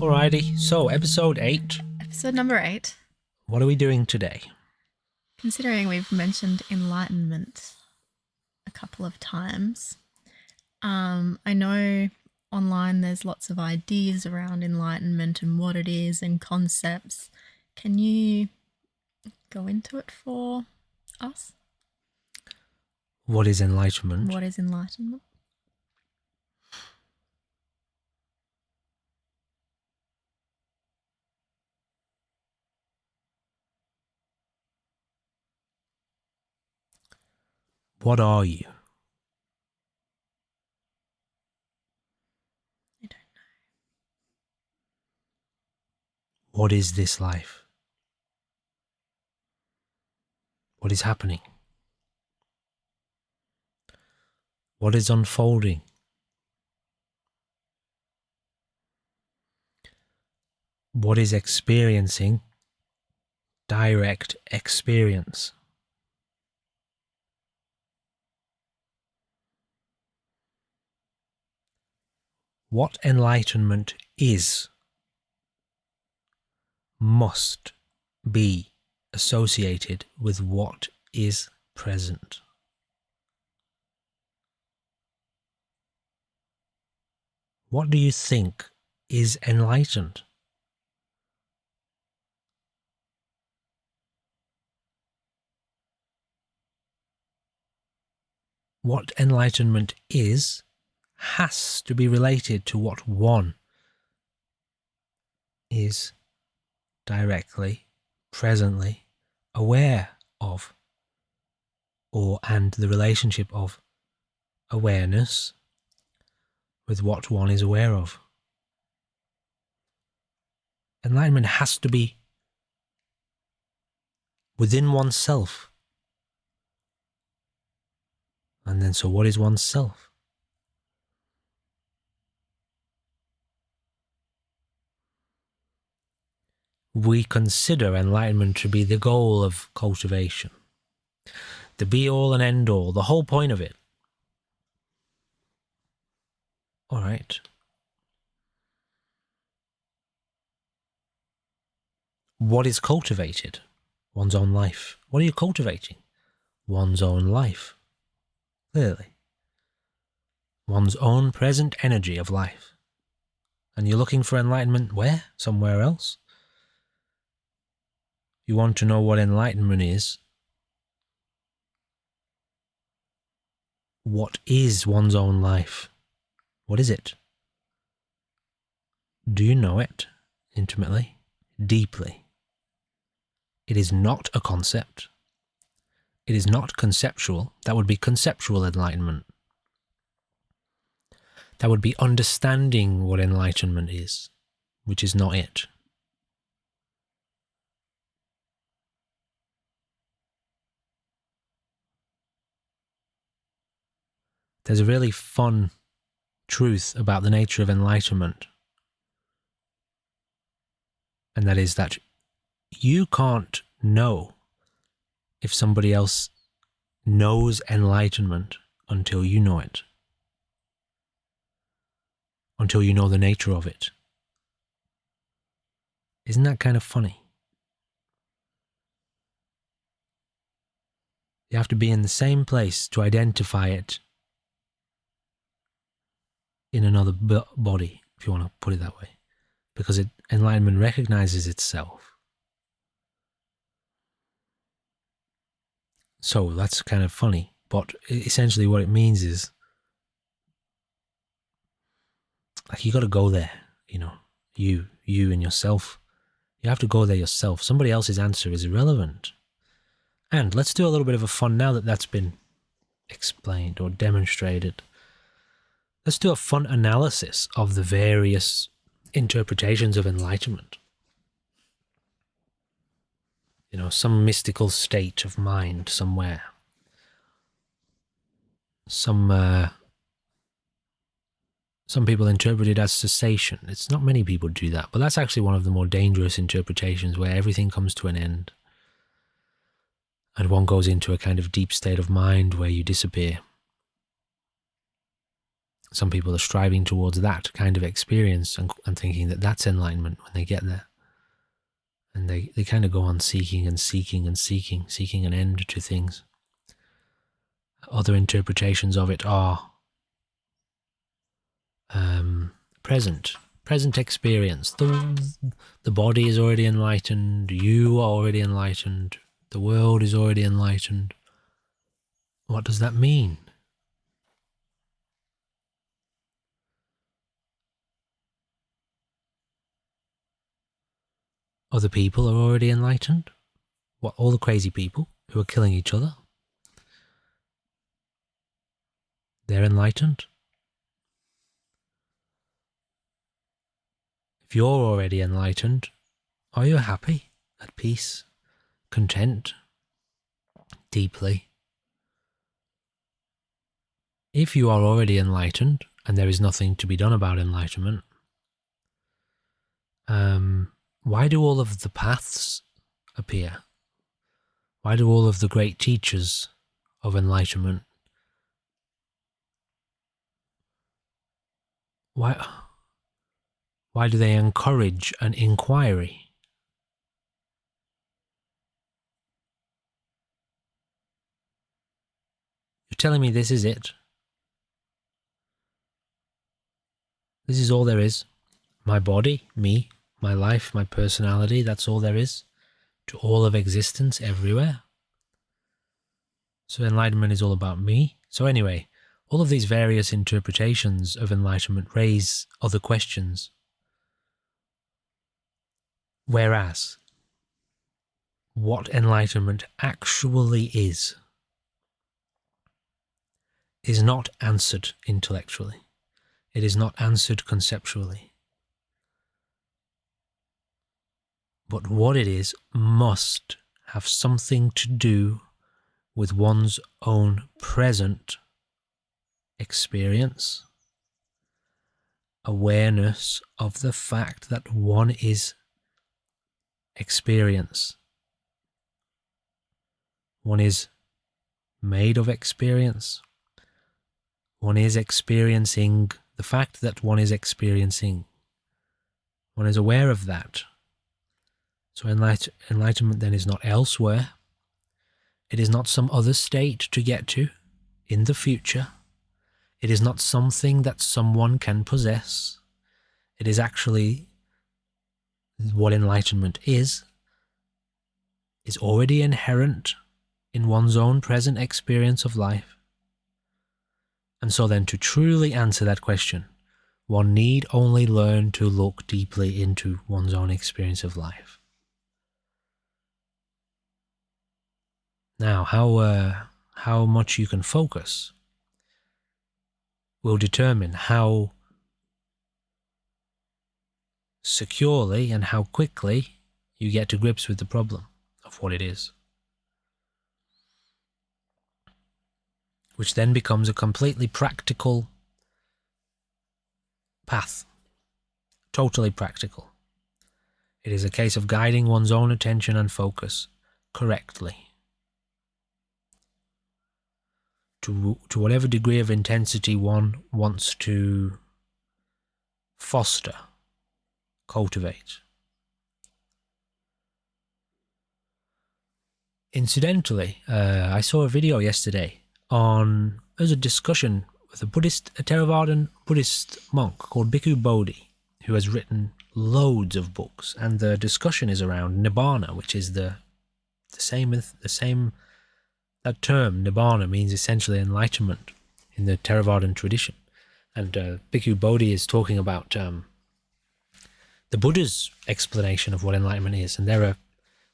Alrighty, so episode 8. Episode number 8. What are we doing today? Considering we've mentioned enlightenment a couple of times, I know online there's lots of ideas around enlightenment and what it is and concepts. Can you go into it for us? What is enlightenment? What is enlightenment? What are you? I don't know. What is this life? What is happening? What is unfolding? What is experiencing direct experience? What enlightenment is must be associated with what is present. What do you think is enlightened? What enlightenment is has to be related to what one is directly, presently aware of, and the relationship of awareness with what one is aware of. Enlightenment has to be within oneself. And then, so what is oneself? We consider enlightenment to be the goal of cultivation, the be-all and end-all, the whole point of it. All right. What is cultivated? One's own life. What are you cultivating? One's own life. Clearly. One's own present energy of life. And you're looking for enlightenment where? Somewhere else? You want to know what enlightenment is. What is one's own life? What is it? Do you know it intimately, deeply? It is not a concept. It is not conceptual. That would be conceptual enlightenment. That would be understanding what enlightenment is, which is not it. There's a really fun truth about the nature of enlightenment. And that is that you can't know if somebody else knows enlightenment until you know it. Until you know the nature of it. Isn't that kind of funny? You have to be in the same place to identify it in another body, if you want to put it that way. Because enlightenment recognizes itself. So that's kind of funny. But essentially what it means is, like, you got to go there, you know, you and yourself. You have to go there yourself. Somebody else's answer is irrelevant. And let's do a little bit of a fun, now that that's been explained or demonstrated. Let's do a fun analysis of the various interpretations of enlightenment. You know, some mystical state of mind somewhere. Some people interpret it as cessation. It's not many people do that, but that's actually one of the more dangerous interpretations, where everything comes to an end. And one goes into a kind of deep state of mind where you disappear. Some people are striving towards that kind of experience and thinking that that's enlightenment when they get there. And they kind of go on seeking and seeking and seeking an end to things. Other interpretations of it are present experience. The body is already enlightened, you are already enlightened, the world is already enlightened. What does that mean? Other people are already enlightened? What, all the crazy people who are killing each other? They're enlightened? If you're already enlightened, are you happy, at peace, content, deeply? If you are already enlightened, and there is nothing to be done about enlightenment, why do all of the paths appear? Why do all of the great teachers of enlightenment, why do they encourage an inquiry? You're telling me this is it? This is all there is? My body, me, my life, my personality, that's all there is to all of existence everywhere? So enlightenment is all about me? So anyway, all of these various interpretations of enlightenment raise other questions. Whereas, what enlightenment actually is not answered intellectually. It is not answered conceptually. But what it is must have something to do with one's own present experience, awareness of the fact that one is experience. One is made of experience. One is experiencing the fact that one is experiencing. One is aware of that. So enlightenment then is not elsewhere. It is not some other state to get to in the future. It is not something that someone can possess. It is actually what enlightenment is already inherent in one's own present experience of life. And so then to truly answer that question, one need only learn to look deeply into one's own experience of life. Now, how much you can focus will determine how securely and how quickly you get to grips with the problem of what it is. Which then becomes a completely practical path. Totally practical. It is a case of guiding one's own attention and focus correctly. To whatever degree of intensity one wants to foster, cultivate. Incidentally, I saw a video yesterday there's a discussion with a Theravadan Buddhist monk called Bhikkhu Bodhi, who has written loads of books, and the discussion is around Nibbana, which is the same. That term, Nibbana, means essentially enlightenment in the Theravadan tradition. And Bhikkhu Bodhi is talking about the Buddha's explanation of what enlightenment is. And there are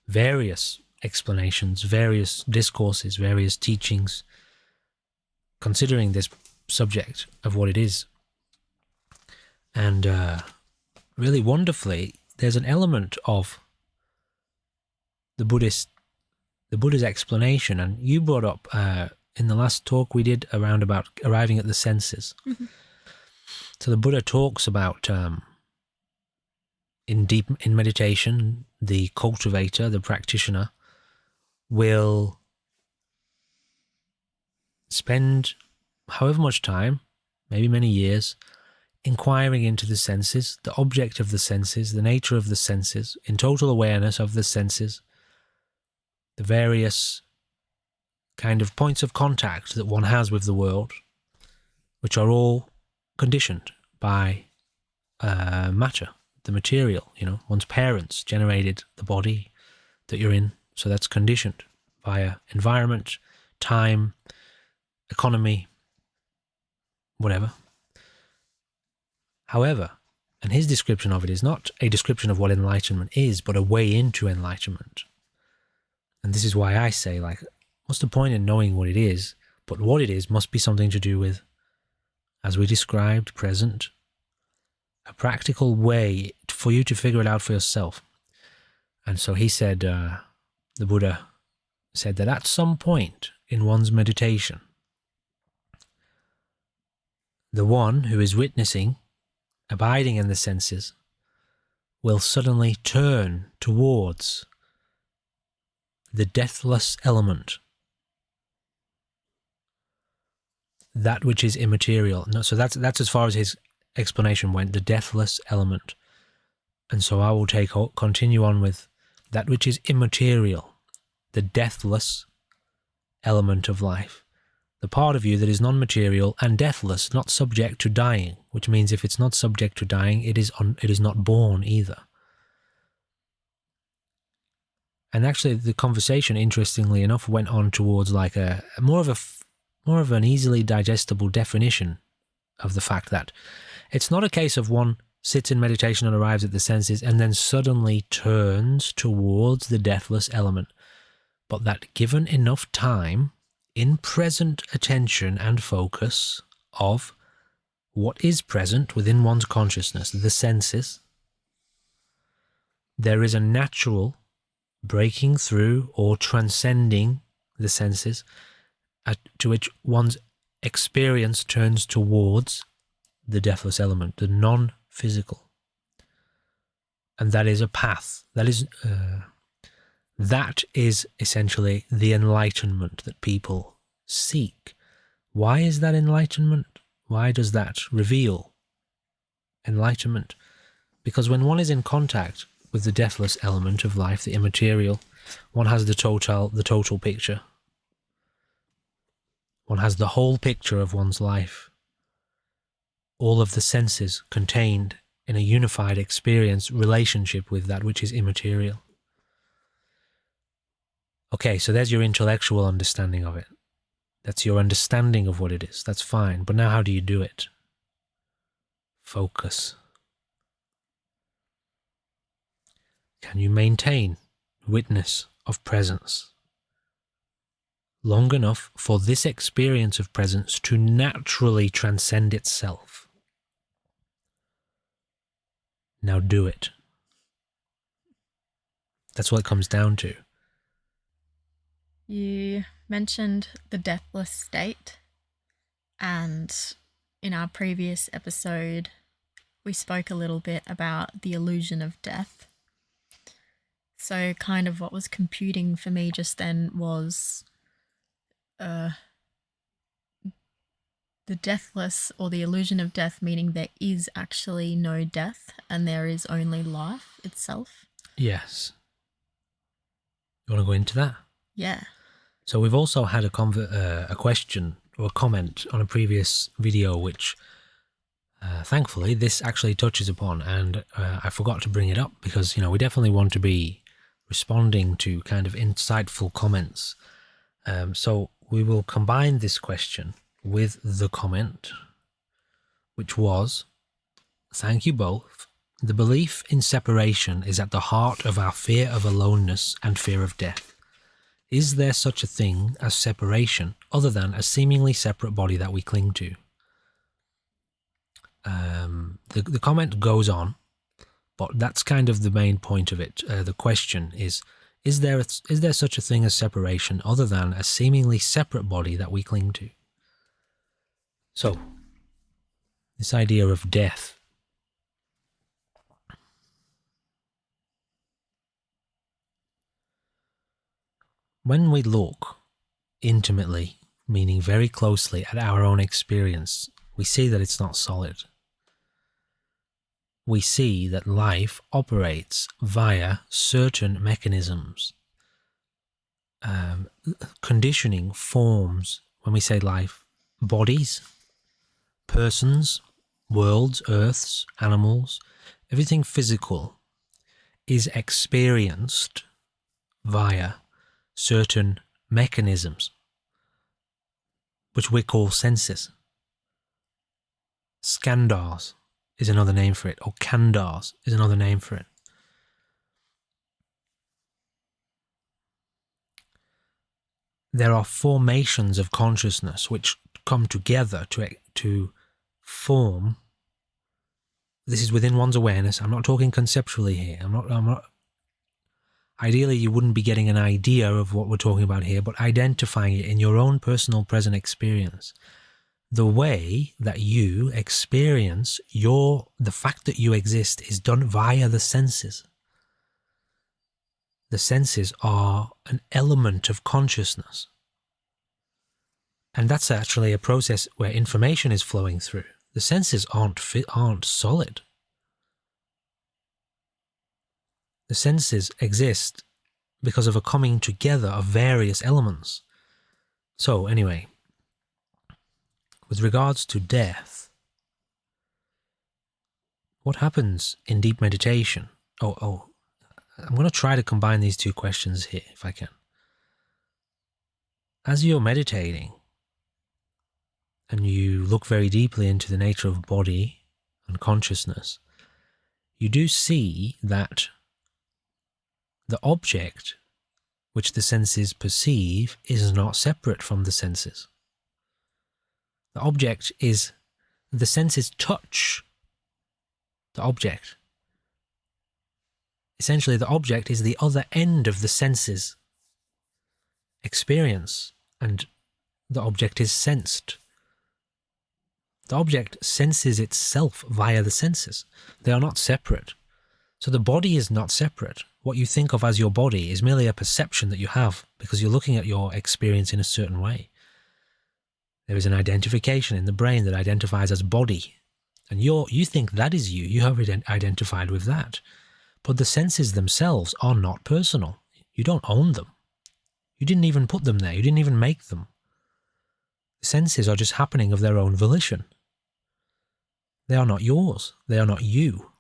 various explanations, various discourses, various teachings considering this subject of what it is. And really wonderfully, there's an element of the Buddha's explanation, and you brought up in the last talk we did around about arriving at the senses. Mm-hmm. So the Buddha talks about in meditation, the cultivator, the practitioner, will spend however much time maybe many years, inquiring into the senses, the object of the senses, the nature of the senses, in total awareness of the senses, the various kind of points of contact that one has with the world, which are all conditioned by matter, the material. One's parents generated the body that you're in, so that's conditioned via environment, time, economy, whatever. However, and his description of it is not a description of what enlightenment is, but a way into enlightenment. And this is why I say, what's the point in knowing what it is? But what it is must be something to do with, as we described, present, a practical way for you to figure it out for yourself. And so he said, the Buddha said that at some point in one's meditation, the one who is witnessing, abiding in the senses, will suddenly turn towards the deathless element, that which is immaterial. No, so that's as far as his explanation went, the deathless element. And so I will continue on with that which is immaterial, the deathless element of life. The part of you that is non-material and deathless, not subject to dying, which means if it's not subject to dying, it is not born either. And actually, the conversation, interestingly enough, went on towards more of an easily digestible definition of the fact that it's not a case of one sits in meditation and arrives at the senses and then suddenly turns towards the deathless element, but that given enough time, in present attention and focus of what is present within one's consciousness, the senses, there is a natural breaking through or transcending the senses to which one's experience turns towards the deathless element, the non-physical. And that is a path. That is essentially the enlightenment that people seek. Why is that enlightenment? Why does that reveal enlightenment? Because when one is in contact with the deathless element of life, the immaterial, one has the total picture. One has the whole picture of one's life. All of the senses contained in a unified experience, relationship with that which is immaterial. Okay, so there's your intellectual understanding of it. That's your understanding of what it is. That's fine. But now how do you do it? Focus. Can you maintain witness of presence long enough for this experience of presence to naturally transcend itself? Now do it. That's what it comes down to. You mentioned the deathless state, and in our previous episode, we spoke a little bit about the illusion of death. So kind of what was computing for me just then was the deathless, or the illusion of death, meaning there is actually no death and there is only life itself. Yes. You want to go into that? Yeah. So we've also had a question or a comment on a previous video, which thankfully this actually touches upon, and I forgot to bring it up because, we definitely want to be responding to kind of insightful comments. So we will combine this question with the comment, which was, thank you both. The belief in separation is at the heart of our fear of aloneness and fear of death. Is there such a thing as separation other than a seemingly separate body that we cling to? The comment goes on, but that's kind of the main point of it. The question is there such a thing as separation other than a seemingly separate body that we cling to? So, this idea of death. When we look intimately, meaning very closely, at our own experience, we see that it's not solid. We see that life operates via certain mechanisms. Conditioning forms, when we say life, bodies, persons, worlds, earths, animals, everything physical is experienced via certain mechanisms, which we call senses. Skandars is another name for it, or kandars is another name for it. There are formations of consciousness which come together to form. This is within one's awareness. I'm not talking conceptually here. I'm not. Ideally, you wouldn't be getting an idea of what we're talking about here, but identifying it in your own personal present experience. The way that you experience the fact that you exist is done via the senses. The senses are an element of consciousness. And that's actually a process where information is flowing through. The senses aren't solid. The senses exist because of a coming together of various elements. So anyway, with regards to death, what happens in deep meditation? I'm going to try to combine these two questions here, if I can. As you're meditating, and you look very deeply into the nature of body and consciousness, you do see that the object which the senses perceive is not separate from the senses. The object is, the senses touch the object. Essentially, the object is the other end of the senses experience, and the object is sensed. The object senses itself via the senses. They are not separate. So the body is not separate. What you think of as your body is merely a perception that you have because you're looking at your experience in a certain way. There is an identification in the brain that identifies as body. And you think that is you. You have identified with that. But the senses themselves are not personal. You don't own them. You didn't even put them there. You didn't even make them. The senses are just happening of their own volition. They are not yours. They are not you.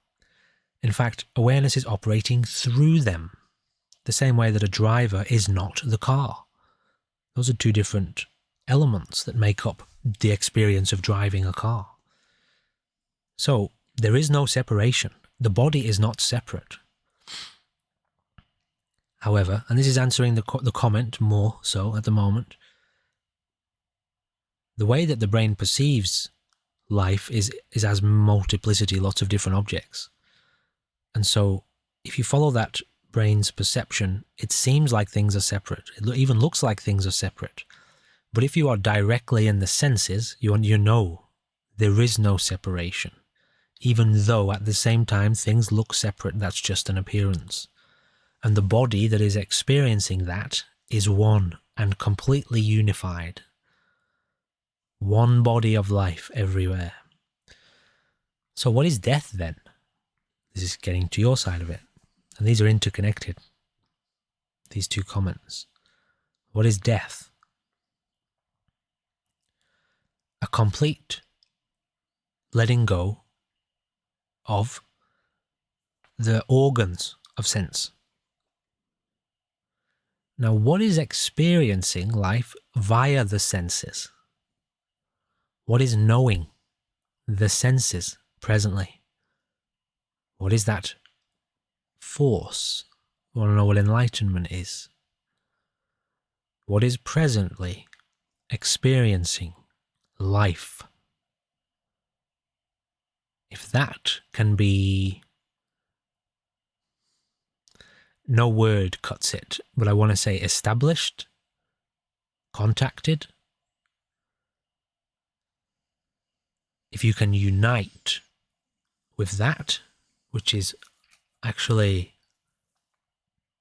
In fact, awareness is operating through them, the same way that a driver is not the car. Those are two different elements that make up the experience of driving a car. So there is no separation. The body is not separate. However, and this is answering the comment more so at the moment, the way that the brain perceives life is as multiplicity, lots of different objects. And so if you follow that brain's perception, it seems like things are separate. It even looks like things are separate. But if you are directly in the senses, you know there is no separation. Even though at the same time things look separate, that's just an appearance. And the body that is experiencing that is one and completely unified. One body of life everywhere. So what is death then? This is getting to your side of it. And these are interconnected, these two comments. What is death? A complete letting go of the organs of sense. Now, what is experiencing life via the senses? What is knowing the senses presently? What is that force? You want to know what enlightenment is? What is presently experiencing life? If that can be, no word cuts it, but I want to say established, contacted. If you can unite with that, which is actually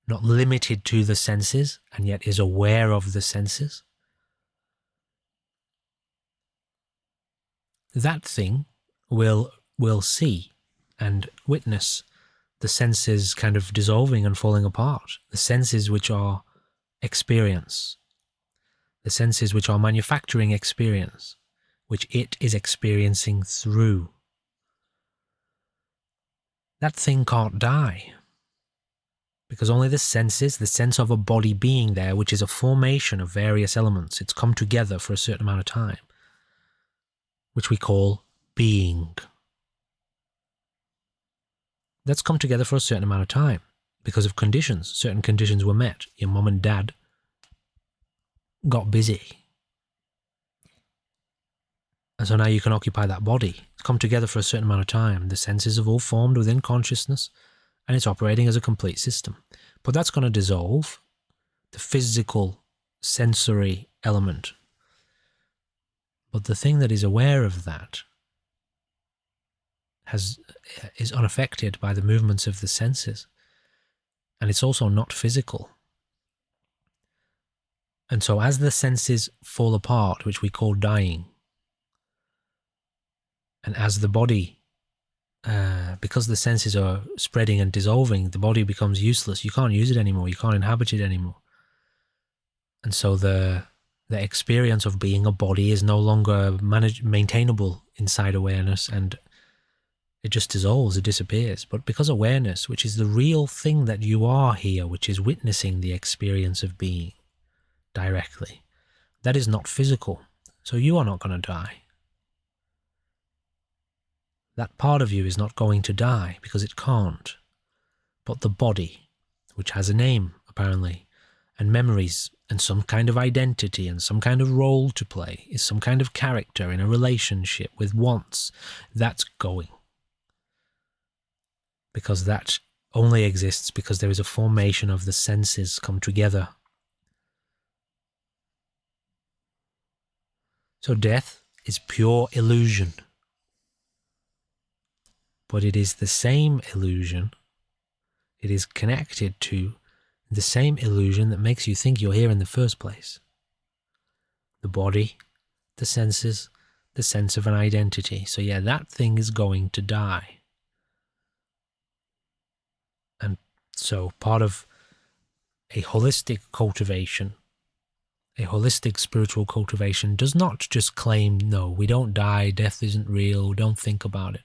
not limited to the senses and yet is aware of the senses, that thing will see and witness the senses kind of dissolving and falling apart. The senses which are experience. The senses which are manufacturing experience, which it is experiencing through. That thing can't die. Because only the senses, the sense of a body being there, which is a formation of various elements, it's come together for a certain amount of time, which we call being. That's come together for a certain amount of time because of conditions. Certain conditions were met. Your mum and dad got busy. And so now you can occupy that body. It's come together for a certain amount of time. The senses have all formed within consciousness, and it's operating as a complete system. But that's going to dissolve the physical, sensory element. But the thing that is aware of that is unaffected by the movements of the senses. And it's also not physical. And so as the senses fall apart, which we call dying, and as the body, because the senses are spreading and dissolving, the body becomes useless. You can't use it anymore. You can't inhabit it anymore. And so the experience of being a body is no longer maintainable inside awareness, and it just dissolves, it disappears. But because awareness, which is the real thing that you are here, which is witnessing the experience of being directly, that is not physical. So you are not going to die. That part of you is not going to die because it can't. But the body, which has a name, apparently, and memories, and some kind of identity, and some kind of role to play, is some kind of character in a relationship with wants, that's going. Because that only exists because there is a formation of the senses come together. So death is pure illusion. But it is the same illusion. It is connected to the same illusion that makes you think you're here in the first place. The body, the senses, the sense of an identity. So yeah, that thing is going to die. And so part of a holistic cultivation, a holistic spiritual cultivation, does not just claim, no, we don't die, death isn't real, don't think about it.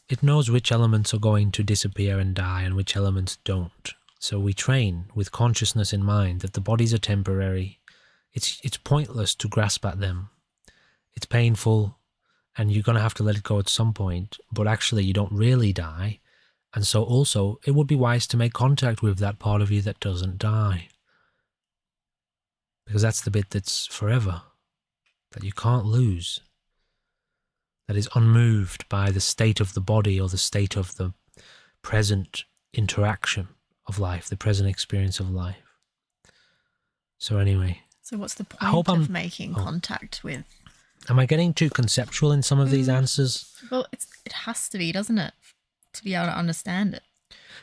It knows which elements are going to disappear and die and which elements don't. So we train with consciousness in mind that the bodies are temporary. It's pointless to grasp at them. It's painful and you're going to have to let it go at some point, but actually you don't really die. And so also it would be wise to make contact with that part of you that doesn't die. Because that's the bit that's forever, that you can't lose. That is unmoved by the state of the body or the state of the present interaction of life, the present experience of life. So anyway. So what's the point of making contact with? Am I getting too conceptual in some of these answers? Well, it has to be, doesn't it? To be able to understand it.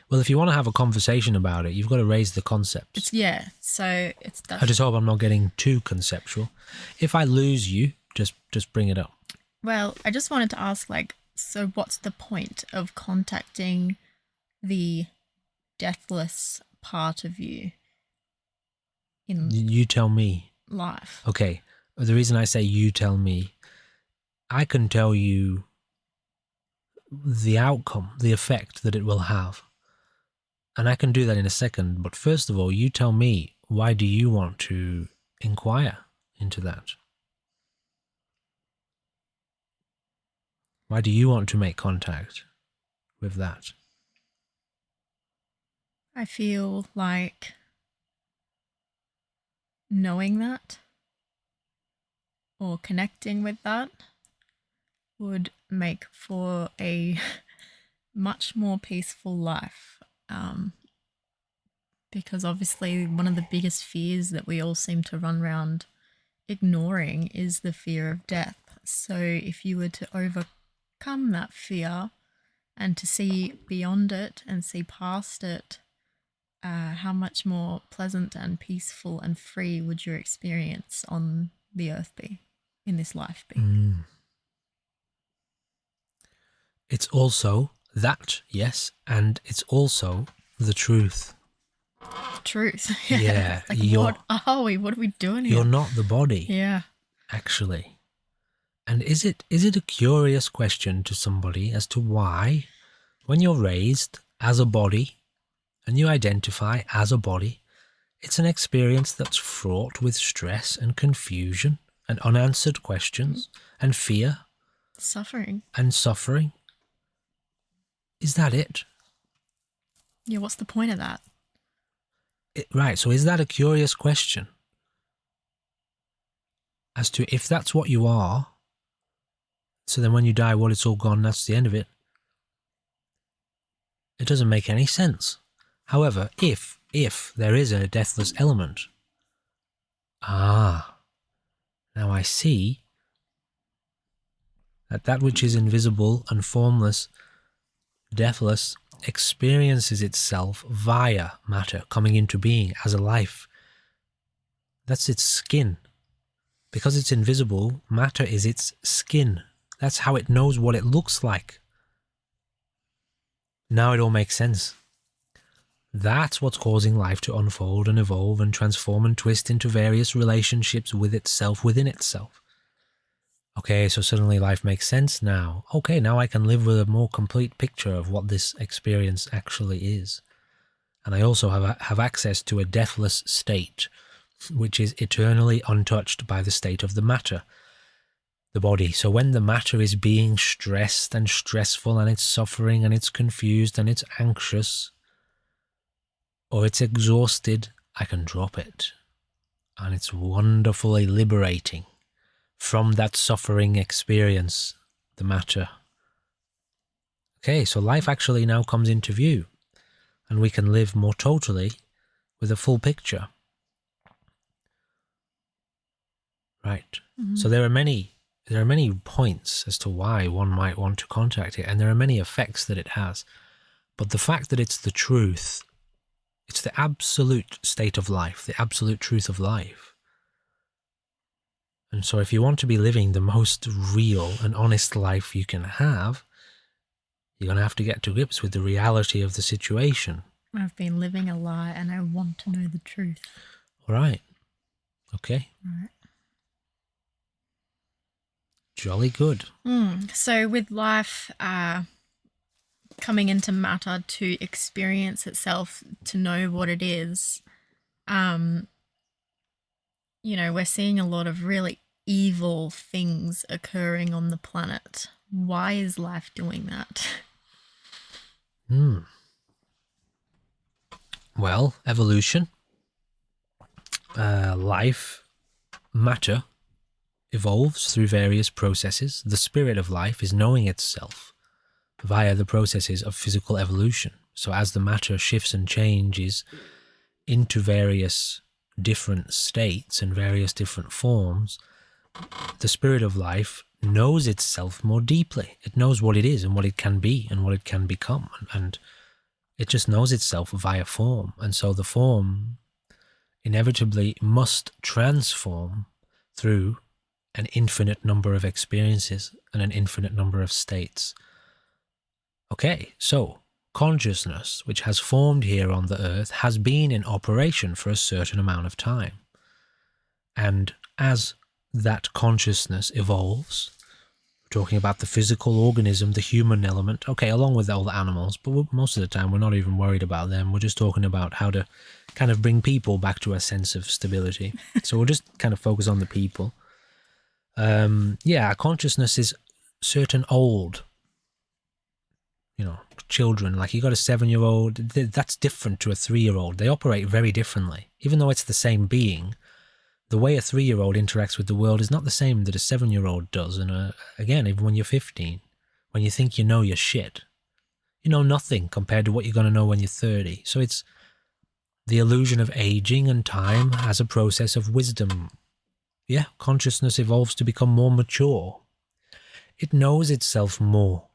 Well, if you want to have a conversation about it, you've got to raise the concepts. I just hope I'm not getting too conceptual. If I lose you, just bring it up. Well, I just wanted to ask, so what's the point of contacting the deathless part of you in You tell me. Life? Okay. The reason I say you tell me, I can tell you the outcome, the effect that it will have. And I can do that in a second. But first of all, you tell me, why do you want to inquire into that? Why do you want to make contact with that? I feel like knowing that or connecting with that would make for a much more peaceful life. Because obviously one of the biggest fears that we all seem to run around ignoring is the fear of death. So if you were to overcome that fear and to see beyond it and see past it, how much more pleasant and peaceful and free would your experience on the earth be? in this life be? It's also that, yes, and it's also the truth. Truth. Yeah, Like, what are we? What are we doing here? You're not the body. Yeah. Actually. And is it a curious question to somebody as to why, when you're raised as a body and you identify as a body, it's an experience that's fraught with stress and confusion and unanswered questions and fear Suffering. and suffering? Is that it? Yeah, what's the point of that? Right, so is that a curious question? As to if that's what you are, so then when you die, well, it's all gone, that's the end of it. It doesn't make any sense. However, if there is a deathless element, now I see that which is invisible and formless, deathless, experiences itself via matter coming into being as a life. That's its skin. Because it's invisible, matter is its skin. That's how it knows what it looks like. Now it all makes sense. That's what's causing life to unfold and evolve and transform and twist into various relationships with itself, within itself. Okay, so suddenly life makes sense now. Okay, now I can live with a more complete picture of what this experience actually is. And I also have access to a deathless state, which is eternally untouched by the state of the matter, the body. So when the matter is being stressed and stressful and it's suffering and it's confused and it's anxious or it's exhausted, I can drop it. And it's wonderfully liberating from that suffering experience, the matter. Okay, so life actually now comes into view and we can live more totally with a full picture. Right. Mm-hmm. So there are many points as to why one might want to contact it, and there are many effects that it has. But the fact that it's the truth, it's the absolute state of life, the absolute truth of life. And so if you want to be living the most real and honest life you can have, you're going to have to get to grips with the reality of the situation. I've been living a lie and I want to know the truth. All right. Okay. All right. Jolly good. So with life coming into matter to experience itself, to know what it is, we're seeing a lot of really evil things occurring on the planet. Why is life doing that? Well, evolution, life, matter evolves through various processes. The spirit of life is knowing itself via the processes of physical evolution. So as the matter shifts and changes into various different states and various different forms, the spirit of life knows itself more deeply. It knows what it is and what it can be and what it can become. And it just knows itself via form. And so the form inevitably must transform through an infinite number of experiences and an infinite number of states. Okay, so consciousness, which has formed here on the earth, has been in operation for a certain amount of time. And as that consciousness evolves, we're talking about the physical organism, the human element, okay, along with all the animals, but most of the time we're not even worried about them. We're just talking about how to kind of bring people back to a sense of stability. So we'll just kind of focus on the people. Consciousness is certain old, children. Like you got a 7-year-old, that's different to a 3-year-old. They operate very differently. Even though it's the same being, the way a 3-year-old interacts with the world is not the same that a 7-year-old does. And again, even when you're 15, when you think you know your shit, you know nothing compared to what you're going to know when you're 30. So it's the illusion of aging and time as a process of wisdom. Yeah, consciousness evolves to become more mature. It knows itself more.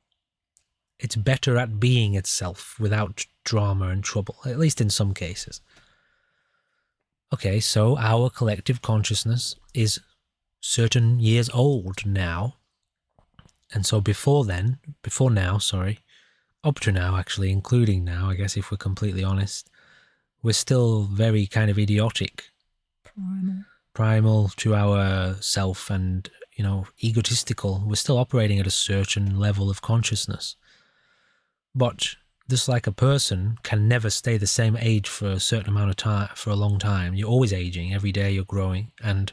It's better at being itself without drama and trouble, at least in some cases. Okay, so our collective consciousness is certain years old now. And so before now, up to now actually, including now, I guess if we're completely honest, we're still very kind of idiotic. Primal to our self and, egotistical. We're still operating at a certain level of consciousness. But just like a person can never stay the same age for a certain amount of time, for a long time. You're always aging. Every day you're growing. And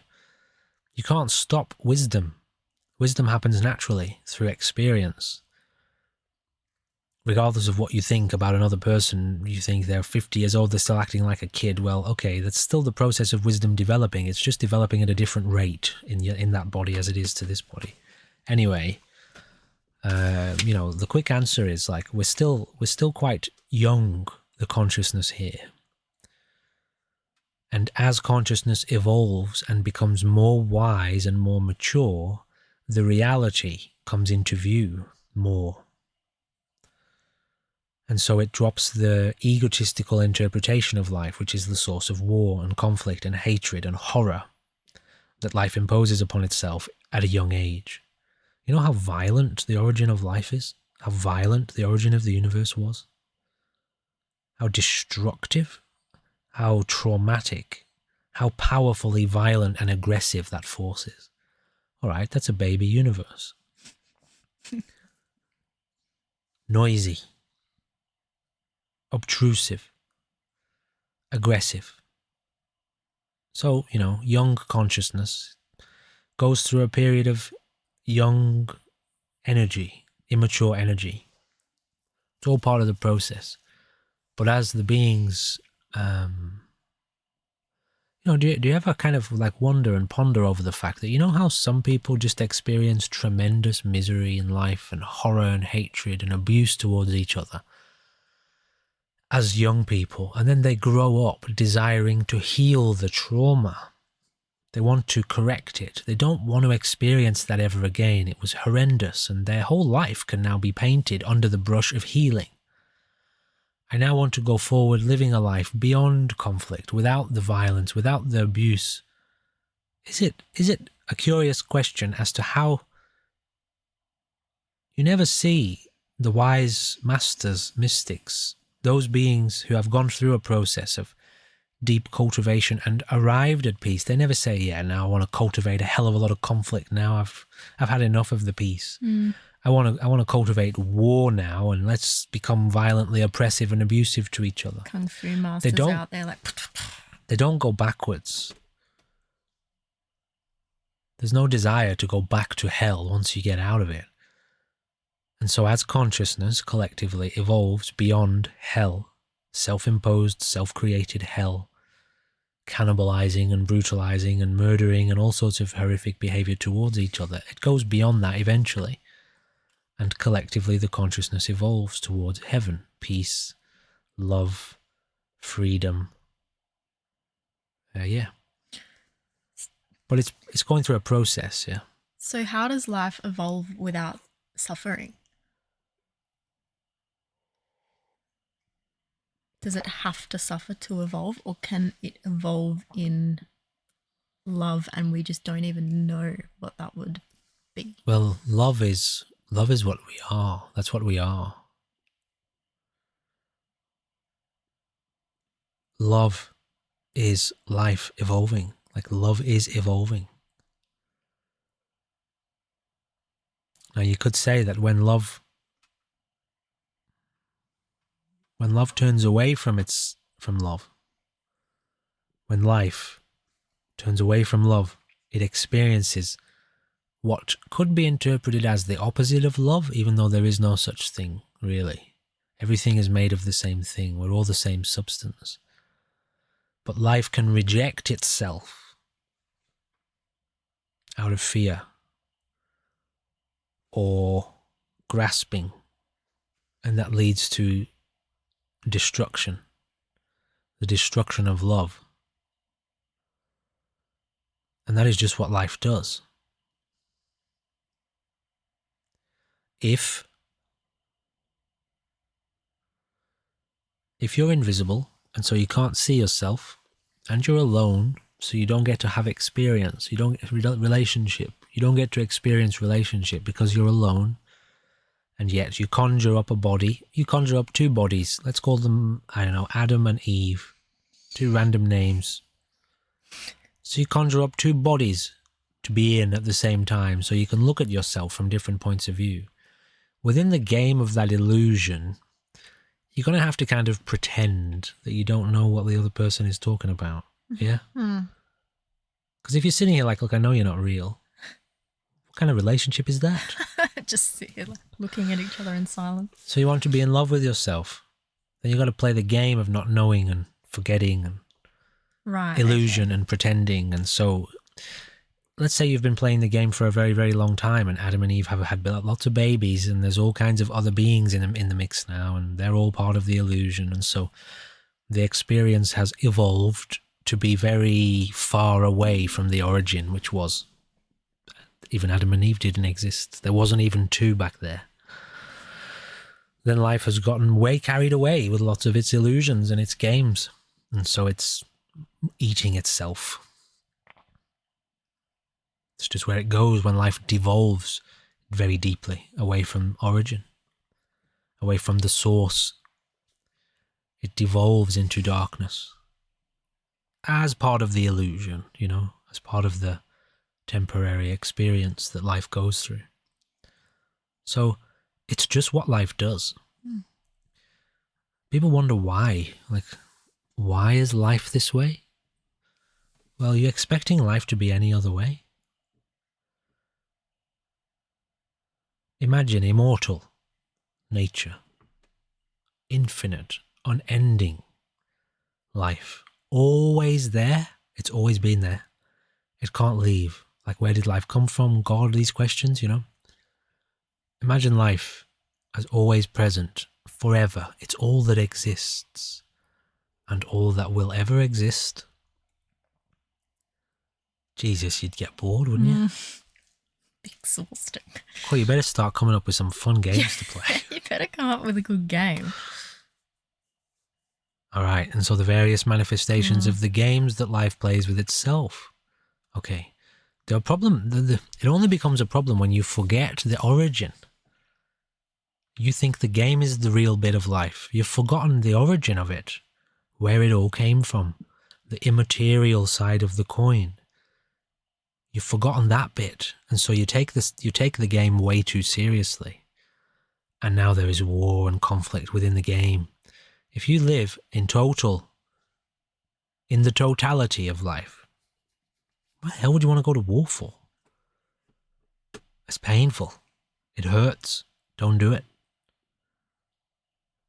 you can't stop wisdom. Wisdom happens naturally through experience. Regardless of what you think about another person, you think they're 50 years old, they're still acting like a kid. Well, okay, that's still the process of wisdom developing. It's just developing at a different rate in that body as it is to this body. Anyway, the quick answer is like we're still quite young, the consciousness here. And as consciousness evolves and becomes more wise and more mature, the reality comes into view more. And so it drops the egotistical interpretation of life, which is the source of war and conflict and hatred and horror that life imposes upon itself at a young age. You know how violent the origin of life is? How violent the origin of the universe was? How destructive? How traumatic? How powerfully violent and aggressive that force is? All right, that's a baby universe. Noisy. Obtrusive, aggressive. So, young consciousness goes through a period of young energy, immature energy. It's all part of the process. But as the beings, do you ever kind of like wonder and ponder over the fact that how some people just experience tremendous misery in life and horror and hatred and abuse towards each other as young people, and then they grow up desiring to heal the trauma. They want to correct it. They don't want to experience that ever again. It was horrendous, and their whole life can now be painted under the brush of healing. I now want to go forward living a life beyond conflict, without the violence, without the abuse. Is it a curious question as to how you never see the wise masters, mystics, those beings who have gone through a process of deep cultivation and arrived at peace. They never say, yeah, now I want to cultivate a hell of a lot of conflict. Now I've had enough of the peace. I want to cultivate war now, and let's become violently oppressive and abusive to each other. Kung Fu masters out there like... They don't go backwards. There's no desire to go back to hell once you get out of it. And so as consciousness collectively evolves beyond hell, self-imposed, self-created hell, cannibalizing and brutalizing and murdering and all sorts of horrific behavior towards each other, it goes beyond that eventually. And collectively the consciousness evolves towards heaven, peace, love, freedom. Yeah. But it's going through a process, yeah. So how does life evolve without suffering? Does it have to suffer to evolve, or can it evolve in love and we just don't even know what that would be? Well, love is what we are. That's what we are. Love is life evolving. Like love is evolving. Now you could say that when love turns away from love, when life turns away from love, it experiences what could be interpreted as the opposite of love, even though there is no such thing, really. Everything is made of the same thing. We're all the same substance. But life can reject itself out of fear or grasping, and that leads to destruction, the destruction of love. And that is just what life does. If you're invisible and so you can't see yourself and you're alone So you don't get to have experience. You don't get relationship. You don't get to experience relationship because you're alone. And yet you conjure up a body. You conjure up two bodies. Let's call them, I don't know, Adam and Eve. Two random names. So you conjure up two bodies to be in at the same time so you can look at yourself from different points of view. Within the game of that illusion, you're going to have to kind of pretend that you don't know what the other person is talking about. Yeah? Because if you're sitting here like, look, I know you're not real. What kind of relationship is that? Just sit here, like, looking at each other in silence. So you want to be in love with yourself. Then you got to play the game of not knowing and forgetting and illusion and pretending. And so let's say you've been playing the game for a very, very long time and Adam and Eve have had lots of babies and there's all kinds of other beings in the mix now and they're all part of the illusion. And so the experience has evolved to be very far away from the origin, which was even Adam and Eve didn't exist. There wasn't even two back there. Then life has gotten way carried away with lots of its illusions and its games. And so it's eating itself. It's just where it goes when life devolves very deeply away from origin, away from the source. It devolves into darkness as part of the illusion, you know, as part of the temporary experience that life goes through. So it's just what life does. People wonder why. Like, why is life this way? Well, you're expecting life to be any other way. Imagine immortal nature, infinite, unending life, always there. It's always been there. It can't leave. Like, where did life come from? God, these questions, you know. Imagine life as always present, forever. It's all that exists and all that will ever exist. Jesus, you'd get bored, wouldn't you? Exhausting. Well, you better start coming up with some fun games to play. You better come up with a good game. All right, and so the various manifestations of the games that life plays with itself. Okay, the problem, it only becomes a problem when you forget the origin. You think the game is the real bit of life. You've forgotten the origin of it, where it all came from, the immaterial side of the coin. You've forgotten that bit, and so you take the game way too seriously. And now there is war and conflict within the game. If you live in the totality of life, what the hell would you want to go to war for? It's painful. It hurts. Don't do it.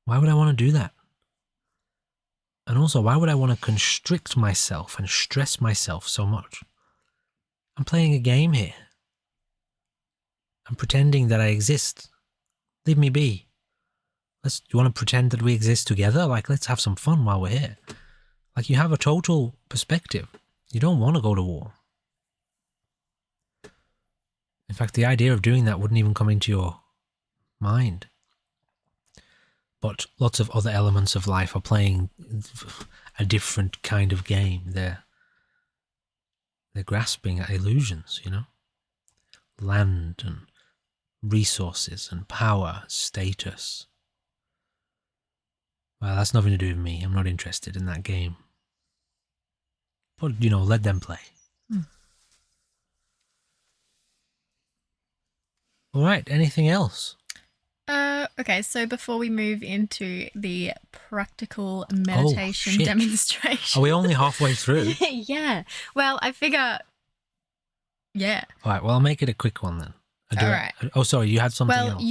Why would I want to do that? And also, why would I want to constrict myself and stress myself so much? I'm playing a game here. I'm pretending that I exist. Leave me be. You want to pretend that we exist together? Like, let's have some fun while we're here. Like, you have a total perspective. You don't want to go to war. In fact, the idea of doing that wouldn't even come into your mind. But lots of other elements of life are playing a different kind of game. They're grasping at illusions, you know? Land and resources and power, status. Well, that's nothing to do with me. I'm not interested in that game. But, you know, let them play. All right, anything else? Okay, so before we move into the practical meditation demonstration. Are we only halfway through? Yeah. Well, I figure, yeah. All right, well, I'll make it a quick one then. All right. Oh, sorry, you had something else.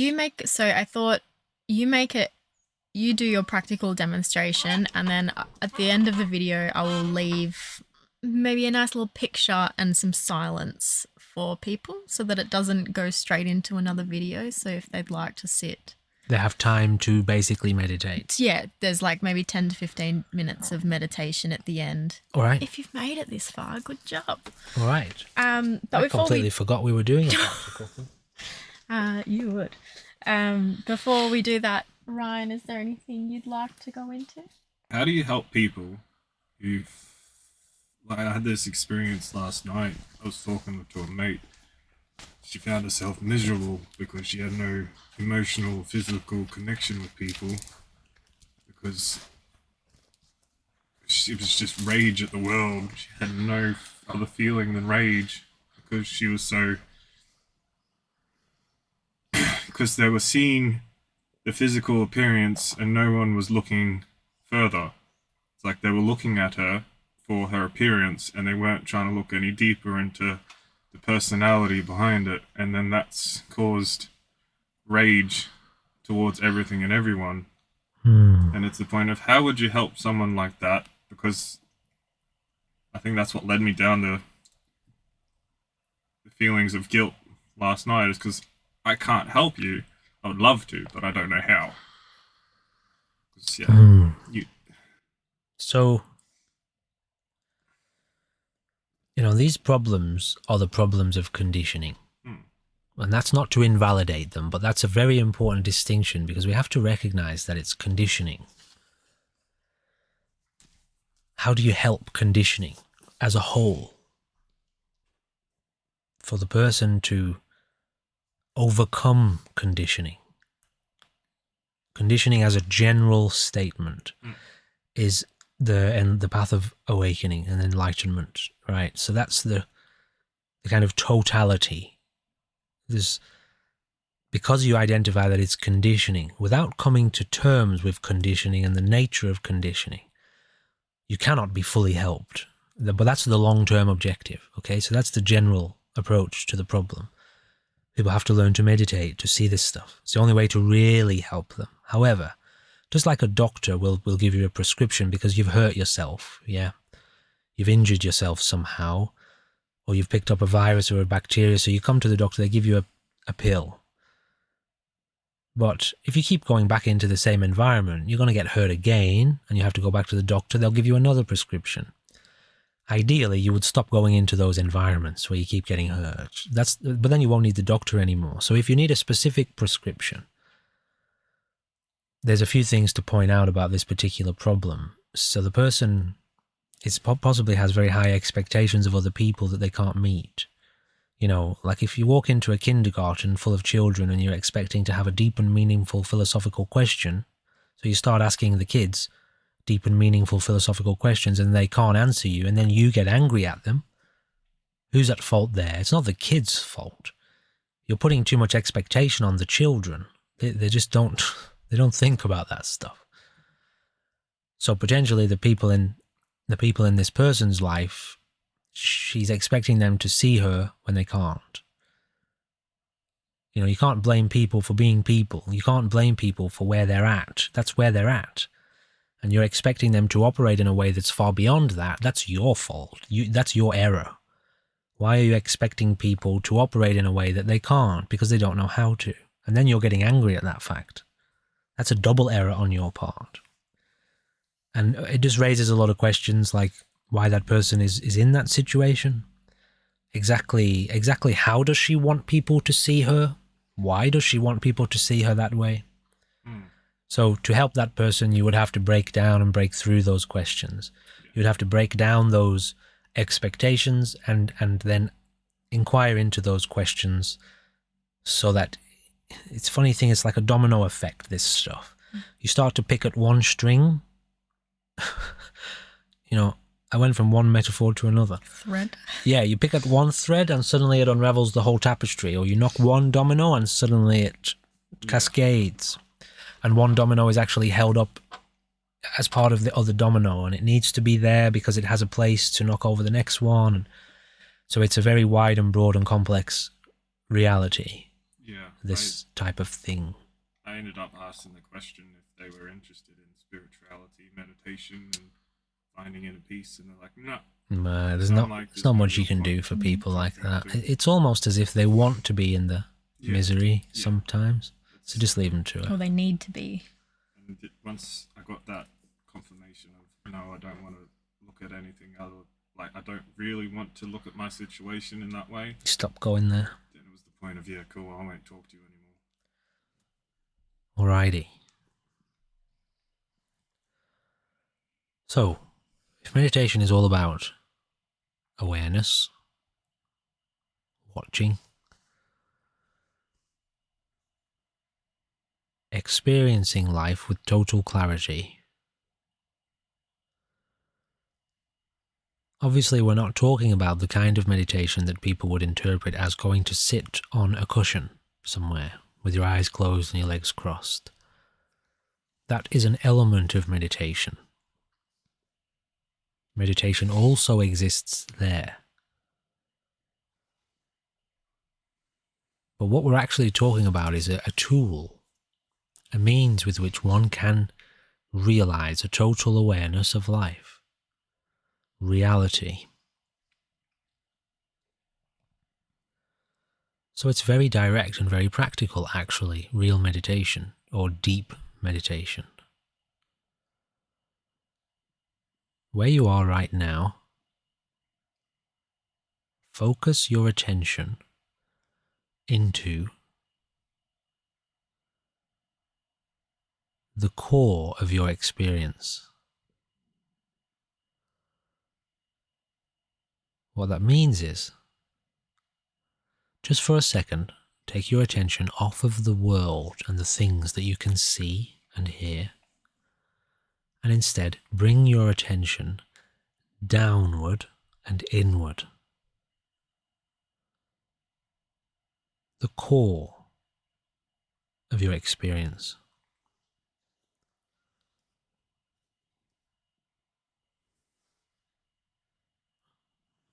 So I thought you do your practical demonstration, and then at the end of the video, I will leave maybe a nice little picture and some silence for people so that it doesn't go straight into another video. So if they'd like to sit, they have time to basically meditate. Yeah, there's like maybe 10 to 15 minutes of meditation at the end. All right. If you've made it this far, good job. All right. But I completely forgot we were doing a practical thing. You would. Before we do that, Ryan, is there anything you'd like to go into? How do you help people who Like I had this experience last night. I was talking to a mate. She found herself miserable because she had no emotional, physical connection with people because she was just rage at the world. She had no other feeling than rage because she was so. Because they were seeing the physical appearance and no one was looking further. It's like they were looking at her for her appearance and they weren't trying to look any deeper into the personality behind it. And then that's caused rage towards everything and everyone. And it's the point of how would you help someone like that? Because I think that's what led me down the feelings of guilt last night, is because I can't help you. I would love to, but I don't know how. Yeah, you. So, these problems are the problems of conditioning. And that's not to invalidate them, but that's a very important distinction because we have to recognize that it's conditioning. How do you help conditioning as a whole? For the person to overcome conditioning. Conditioning as a general statement is the path of awakening and enlightenment, right? So that's the kind of totality. Because you identify that it's conditioning, without coming to terms with conditioning and the nature of conditioning, you cannot be fully helped. But that's the long-term objective, okay? So that's the general approach to the problem. People have to learn to meditate, to see this stuff. It's the only way to really help them. However, just like a doctor will give you a prescription because you've hurt yourself, yeah? You've injured yourself somehow, or you've picked up a virus or a bacteria, so you come to the doctor, they give you a pill. But if you keep going back into the same environment, you're going to get hurt again, and you have to go back to the doctor, they'll give you another prescription. Ideally, you would stop going into those environments where you keep getting hurt. But then you won't need the doctor anymore. So if you need a specific prescription, there's a few things to point out about this particular problem. So the person possibly has very high expectations of other people that they can't meet. Like if you walk into a kindergarten full of children and you're expecting to have a deep and meaningful philosophical question, so you start asking the kids deep and meaningful philosophical questions and they can't answer you, and then you get angry at them, who's at fault there? It's not the kids' fault. You're putting too much expectation on the children. They just don't think about that stuff. So potentially the people in this person's life, she's expecting them to see her when they can't. You can't blame people for being people. You can't blame people for where they're at. That's where they're at. And you're expecting them to operate in a way that's far beyond that. That's your fault. That's your error. Why are you expecting people to operate in a way that they can't because they don't know how to? And then you're getting angry at that fact. That's a double error on your part. And it just raises a lot of questions like why that person is in that situation. Exactly how does she want people to see her? Why does she want people to see her that way? So to help that person, you would have to break down and break through those questions. You would have to break down those expectations and then inquire into those questions so that it's a funny thing, it's like a domino effect, this stuff. You start to pick at one string. I went from one metaphor to another. Thread. Yeah, you pick at one thread and suddenly it unravels the whole tapestry, or you knock one domino and suddenly it cascades. And one domino is actually held up as part of the other domino, and it needs to be there because it has a place to knock over the next one. And so it's a very wide and broad and complex reality. Yeah. This type of thing. I ended up asking the question if they were interested in spirituality, meditation, and finding inner peace, and they're like, no. There's not much you can do for people like that. It's almost as if they want to be in the misery sometimes. So just leave them to it. Or they need to be. And once I got that confirmation of, no, I don't want to look at anything other, like I don't really want to look at my situation in that way. Stop going there. Then it was the point of, cool, I won't talk to you anymore. Alrighty. So, if meditation is all about awareness, watching, experiencing life with total clarity. Obviously, we're not talking about the kind of meditation that people would interpret as going to sit on a cushion somewhere with your eyes closed and your legs crossed. That is an element of meditation. Meditation also exists there. But what we're actually talking about is a tool, a means with which one can realize a total awareness of life, reality. So it's very direct and very practical, actually, real meditation or deep meditation. Where you are right now, focus your attention into the core of your experience. What that means is, just for a second, take your attention off of the world and the things that you can see and hear, and instead bring your attention downward and inward. The core of your experience.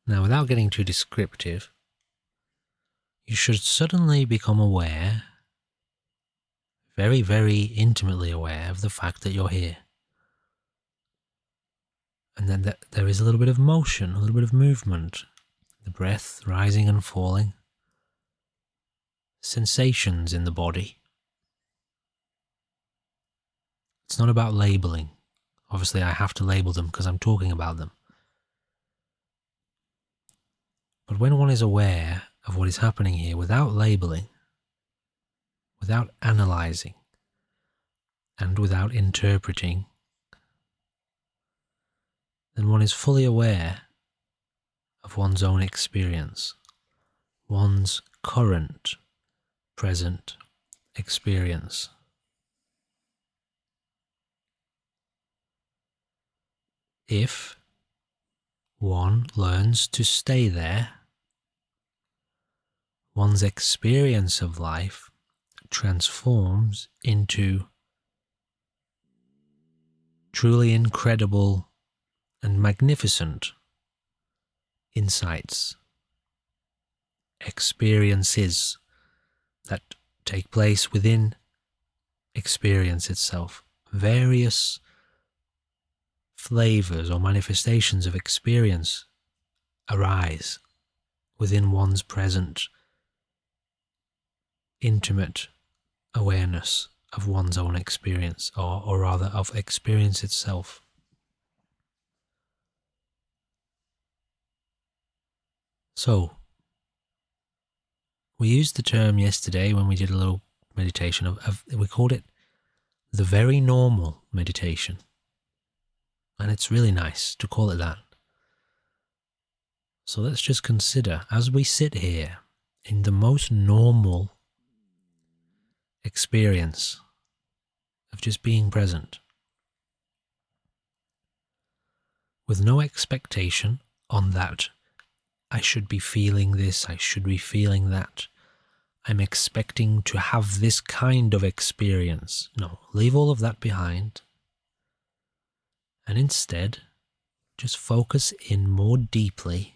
Now, without getting too descriptive, you should suddenly become aware, very, very intimately aware of the fact that you're here. And then that there is a little bit of motion, a little bit of movement, the breath rising and falling, sensations in the body. It's not about labeling. Obviously, I have to label them because I'm talking about them. But when one is aware of what is happening here without labeling, without analyzing, and without interpreting, then one is fully aware of one's own experience, one's current, present experience. If one learns to stay there, one's experience of life transforms into truly incredible and magnificent insights, experiences that take place within experience itself, various flavors or manifestations of experience arise within one's present intimate awareness of one's own experience, or rather of experience itself. So, we used the term yesterday when we did a little meditation we called it the very normal meditation. And it's really nice to call it that. So let's just consider, as we sit here in the most normal experience of just being present, with no expectation on that I should be feeling this, I should be feeling that, I'm expecting to have this kind of experience. No, leave all of that behind. And instead, just focus in more deeply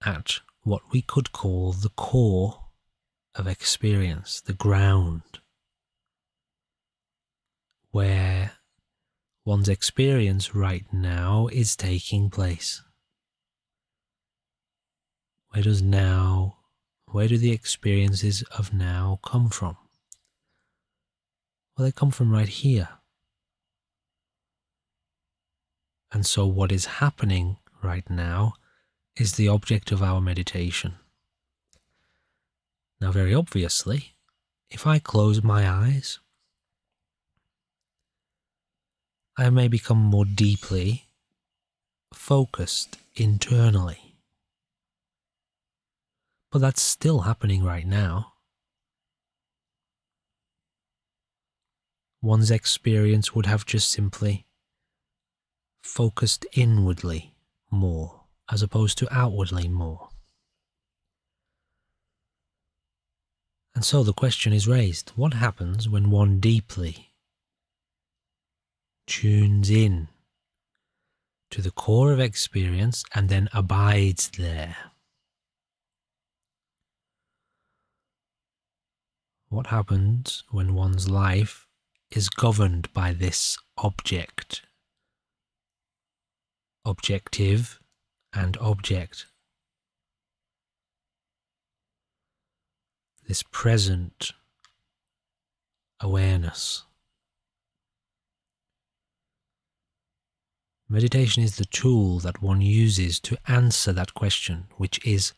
at what we could call the core of experience, the ground, where one's experience right now is taking place. Where do the experiences of now come from? Well, they come from right here. And so what is happening right now is the object of our meditation. Now, very obviously, if I close my eyes, I may become more deeply focused internally. But that's still happening right now. One's experience would have just simply focused inwardly more, as opposed to outwardly more. And so the question is raised, what happens when one deeply tunes in to the core of experience and then abides there? What happens when one's life is governed by this objective and object? This present awareness. Meditation is the tool that one uses to answer that question, which is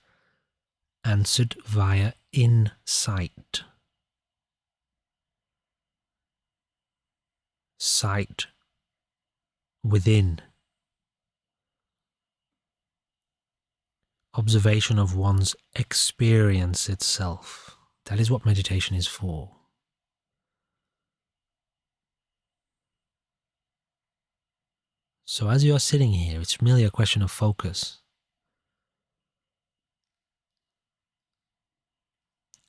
answered via insight. Sight within. Observation of one's experience itself. That is what meditation is for. So as you are sitting here, it's merely a question of focus.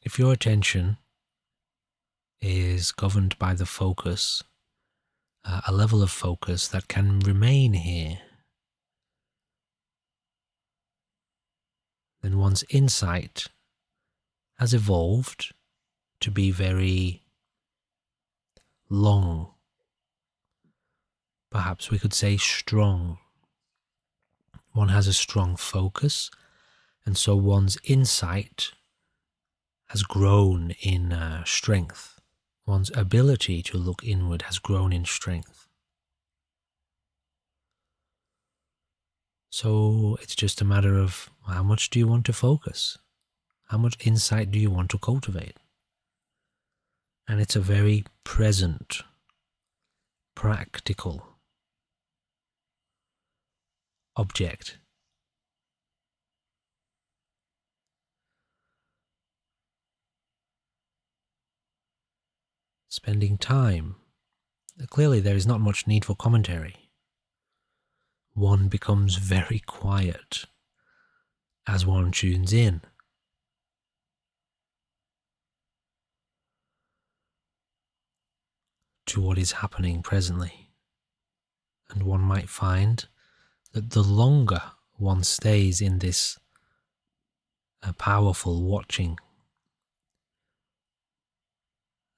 If your attention is governed by the focus, a level of focus that can remain here, then one's insight has evolved to be very long. Perhaps we could say strong. One has a strong focus, and so one's insight has grown in strength. One's ability to look inward has grown in strength. So it's just a matter of how much do you want to focus? How much insight do you want to cultivate? And it's a very present, practical object. Spending time. Clearly there is not much need for commentary. One becomes very quiet as one tunes in. To what is happening presently. And one might find that the longer one stays in this powerful watching,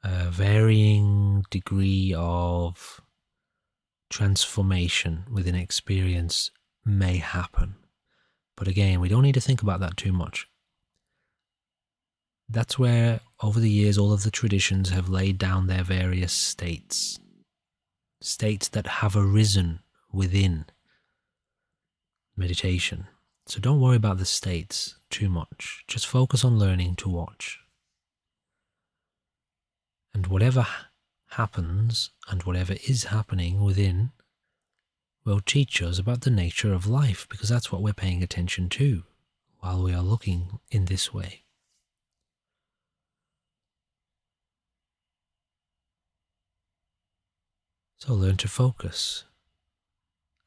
a varying degree of transformation within experience may happen. But again, we don't need to think about that too much. That's where, over the years, all of the traditions have laid down their various states. States that have arisen within meditation. So don't worry about the states too much. Just focus on learning to watch. And whatever happens and whatever is happening within will teach us about the nature of life, because that's what we're paying attention to while we are looking in this way. So learn to focus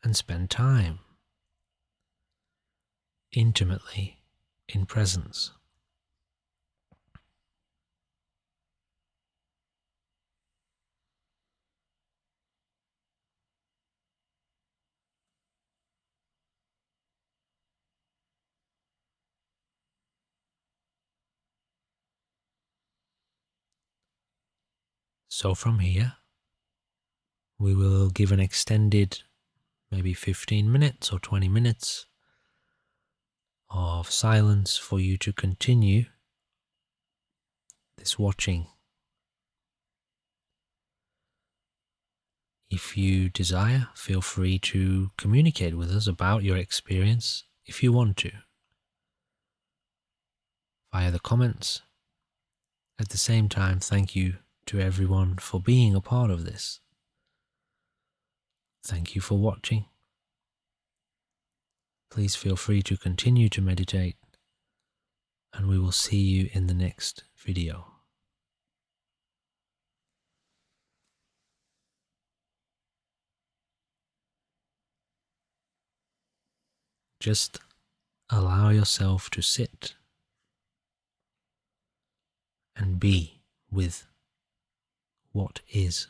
and spend time intimately in presence. So from here, we will give an extended, maybe 15 minutes or 20 minutes of silence for you to continue this watching. If you desire, feel free to communicate with us about your experience if you want to, via the comments. At the same time, thank you to everyone for being a part of this. Thank you for watching. Please feel free to continue to meditate, and we will see you in the next video. Just allow yourself to sit and be with what is.